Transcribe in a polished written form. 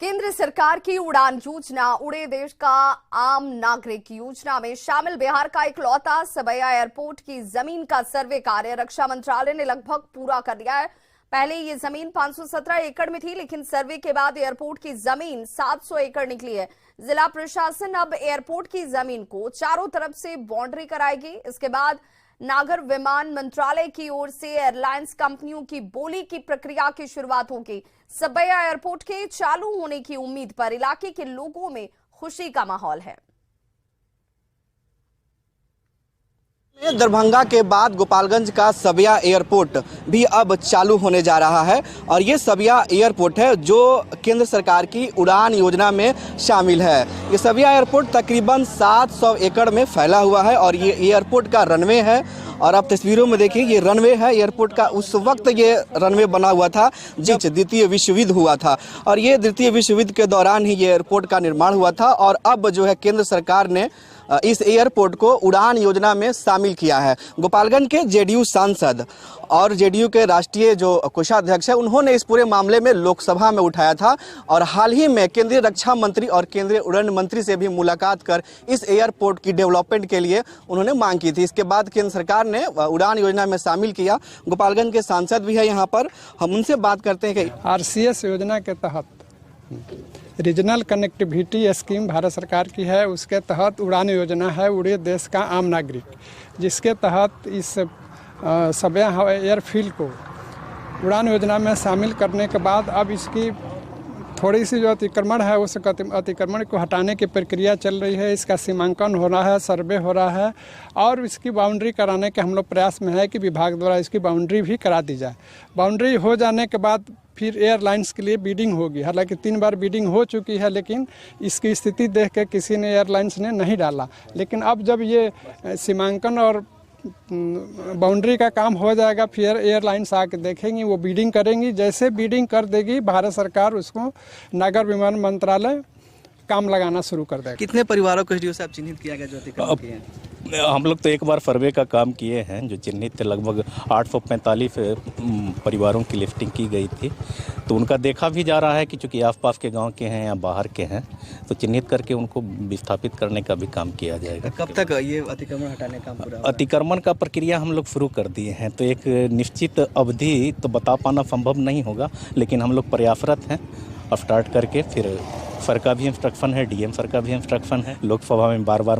केंद्र सरकार की उड़ान योजना उड़े देश का आम नागरिक योजना में शामिल बिहार का इकलौता सबैया एयरपोर्ट की जमीन का सर्वे कार्य रक्षा मंत्रालय ने लगभग पूरा कर दिया है। पहले ये जमीन 517 एकड़ में थी, लेकिन सर्वे के बाद एयरपोर्ट की जमीन 700 एकड़ निकली है। जिला प्रशासन अब एयरपोर्ट की जमीन को चारों तरफ से बाउंड्री कराएगी। इसके बाद नागर विमान मंत्रालय की ओर से एयरलाइंस कंपनियों की बोली की प्रक्रिया की शुरुआत होगी। सबैया एयरपोर्ट के चालू होने की उम्मीद पर इलाके के लोगों में खुशी का माहौल है। दरभंगा के बाद गोपालगंज का सबैया एयरपोर्ट भी अब चालू होने जा रहा है और ये सबैया एयरपोर्ट है जो केंद्र सरकार की उड़ान योजना में शामिल है। ये सबैया एयरपोर्ट तकरीबन 700 एकड़ में फैला हुआ है और ये एयरपोर्ट का रनवे है। और आप तस्वीरों में देखिए, ये रनवे है एयरपोर्ट का। उस वक्त ये रनवे बना हुआ था जब द्वितीय विश्व युद्ध हुआ था और ये द्वितीय विश्व युद्ध के दौरान ही ये एयरपोर्ट का निर्माण हुआ था। और अब जो है केंद्र सरकार ने इस एयरपोर्ट को उड़ान योजना में शामिल किया है। गोपालगंज के जेडीयू सांसद और जेडीयू के राष्ट्रीय जो कोषाध्यक्ष है, उन्होंने इस पूरे मामले में लोकसभा में उठाया था और हाल ही में केंद्रीय रक्षा मंत्री और केंद्रीय उड़ान मंत्री से भी मुलाकात कर इस एयरपोर्ट की डेवलपमेंट के लिए उन्होंने मांग की थी। इसके बाद केंद्र सरकार ने उड़ान योजना में शामिल किया। गोपालगंज के सांसद भी है यहाँ पर, हम उनसे बात करते हैं कि RCS योजना के तहत रीजनल कनेक्टिविटी स्कीम भारत सरकार की है। उसके तहत उड़ान योजना है उड़े देश का आम नागरिक, जिसके तहत इस सबैया एयरफील्ड को उड़ान योजना में शामिल करने के बाद अब इसकी थोड़ी सी जो अतिक्रमण है उस अतिक्रमण को हटाने की प्रक्रिया चल रही है। इसका सीमांकन हो रहा है, सर्वे हो रहा है और इसकी बाउंड्री कराने के हम लोग प्रयास में है कि विभाग द्वारा इसकी बाउंड्री भी करा दी जाए। बाउंड्री हो जाने के बाद फिर एयरलाइंस के लिए बीडिंग होगी। हालांकि 3 बार बीडिंग हो चुकी है, लेकिन इसकी स्थिति देख के किसी ने एयरलाइंस ने नहीं डाला। लेकिन अब जब ये सीमांकन और बाउंड्री का काम हो जाएगा, फिर एयरलाइंस आके देखेंगी, वो बीडिंग करेंगी। जैसे बीडिंग कर देगी भारत सरकार उसको नागर विमान मंत्रालय काम लगाना शुरू कर देगा। कितने परिवारों को एसडीओ साहब चिन्हित किया गया जो अतिक्रमण किए हैं? हम लोग तो एक बार सर्वे का काम किए हैं जो चिन्हित थे। लगभग 845 परिवारों की लिफ्टिंग की गई थी। तो उनका देखा भी जा रहा है कि चूँकि आसपास के गांव के हैं या बाहर के हैं, तो चिन्हित करके उनको विस्थापित करने का भी काम किया जाएगा। कब तक ये अतिक्रमण हटाने का पूरा? अतिक्रमण का प्रक्रिया हम लोग शुरू कर दिए हैं। तो एक निश्चित अवधि तो बता पाना संभव नहीं होगा, लेकिन हम लोग प्रयासरत हैं और स्टार्ट करके फिर सर का भी इंस्ट्रक्शन है, डीएम सर का भी इंस्ट्रक्शन है। लोकसभा में बार बार